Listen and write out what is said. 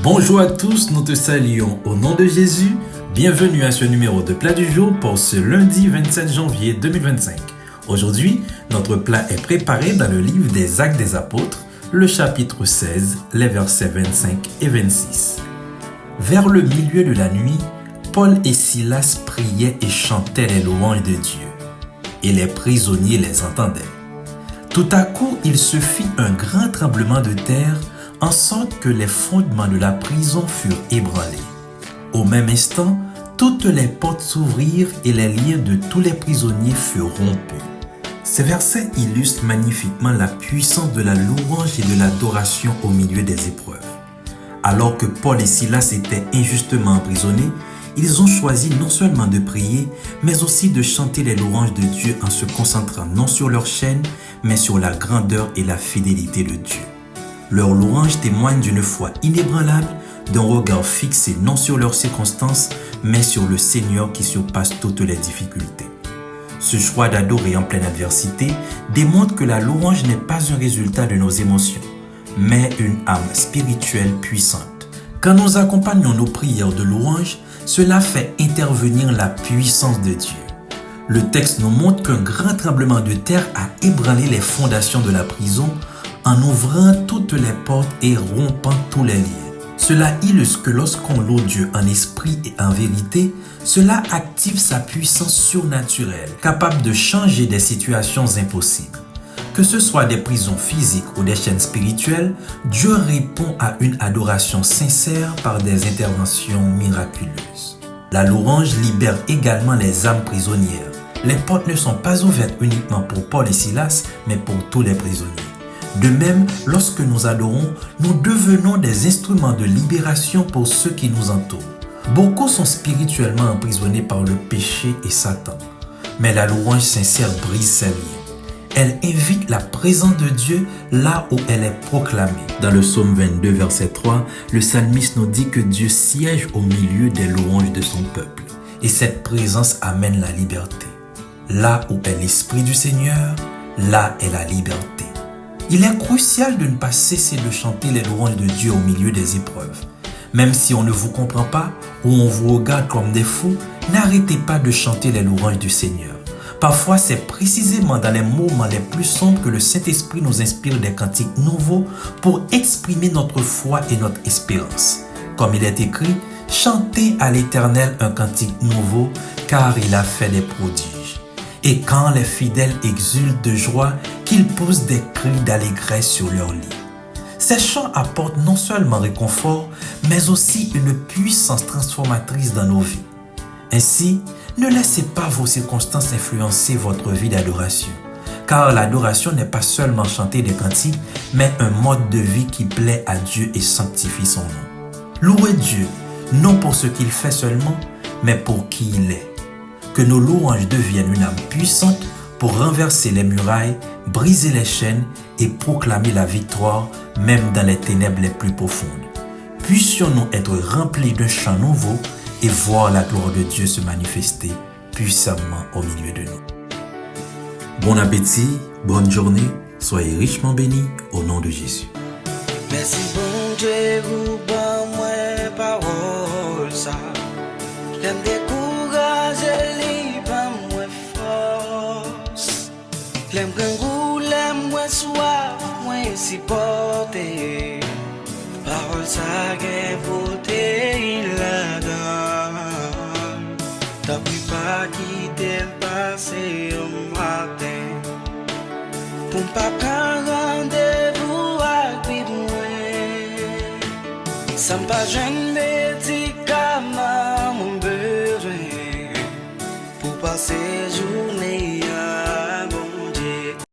Bonjour à tous, nous te saluons au nom de Jésus. Bienvenue à ce numéro de plat du jour pour ce lundi 27 janvier 2025. Aujourd'hui, notre plat est préparé dans le livre des Actes des Apôtres, le chapitre 16, les versets 25 et 26. Vers le milieu de la nuit, Paul et Silas priaient et chantaient les louanges de Dieu, et les prisonniers les entendaient. Tout à coup, il se fit un grand tremblement de terre, en sorte que les fondements de la prison furent ébranlés. Au même instant, toutes les portes s'ouvrirent et les liens de tous les prisonniers furent rompus. Ces versets illustrent magnifiquement la puissance de la louange et de l'adoration au milieu des épreuves. Alors que Paul et Silas étaient injustement emprisonnés, ils ont choisi non seulement de prier, mais aussi de chanter les louanges de Dieu en se concentrant non sur leur chaîne, mais sur la grandeur et la fidélité de Dieu. Leurs louanges témoignent d'une foi inébranlable, d'un regard fixé non sur leurs circonstances, mais sur le Seigneur qui surpasse toutes les difficultés. Ce choix d'adorer en pleine adversité démontre que la louange n'est pas un résultat de nos émotions, mais une âme spirituelle puissante. Quand nous accompagnons nos prières de louange, cela fait intervenir la puissance de Dieu. Le texte nous montre qu'un grand tremblement de terre a ébranlé les fondations de la prison en ouvrant toutes les portes et rompant tous les liens. Cela illustre que lorsqu'on loue Dieu en esprit et en vérité, cela active sa puissance surnaturelle, capable de changer des situations impossibles. Que ce soit des prisons physiques ou des chaînes spirituelles, Dieu répond à une adoration sincère par des interventions miraculeuses. La louange libère également les âmes prisonnières. Les portes ne sont pas ouvertes uniquement pour Paul et Silas, mais pour tous les prisonniers. De même, lorsque nous adorons, nous devenons des instruments de libération pour ceux qui nous entourent. Beaucoup sont spirituellement emprisonnés par le péché et Satan, mais la louange sincère brise ces liens. Elle invite la présence de Dieu là où elle est proclamée. Dans le psaume 22, verset 3, le psalmiste nous dit que Dieu siège au milieu des louanges de son peuple. Et cette présence amène la liberté. Là où est l'Esprit du Seigneur, là est la liberté. Il est crucial de ne pas cesser de chanter les louanges de Dieu au milieu des épreuves. Même si on ne vous comprend pas ou on vous regarde comme des fous, n'arrêtez pas de chanter les louanges du Seigneur. Parfois, c'est précisément dans les moments les plus sombres que le Saint-Esprit nous inspire des cantiques nouveaux pour exprimer notre foi et notre espérance. Comme il est écrit, « Chantez à l'Éternel un cantique nouveau, car il a fait des prodiges. » Et quand les fidèles exultent de joie, qu'ils poussent des cris d'allégresse sur leur lit. Ces chants apportent non seulement réconfort, mais aussi une puissance transformatrice dans nos vies. Ainsi, ne laissez pas vos circonstances influencer votre vie d'adoration, car l'adoration n'est pas seulement chanter des cantiques, mais un mode de vie qui plaît à Dieu et sanctifie son nom. Louez Dieu, non pour ce qu'il fait seulement, mais pour qui il est. Que nos louanges deviennent une âme puissante pour renverser les murailles, briser les chaînes et proclamer la victoire même dans les ténèbres les plus profondes. Puissions-nous être remplis d'un chant nouveau et voir la gloire de Dieu se manifester puissamment au milieu de nous. Bon appétit, bonne journée, soyez richement bénis au nom de Jésus. Merci bon Dieu, vous bon moi parole ça. L'aime décourager li pas moi force. L'aime kangou, l'aime moi soif, moi supporter. Parole ça gain beauté il la donne. T'as pu pas quitter le passé au matin. Pour pas prendre rendez-vous avec moi. Ça me pas gêner.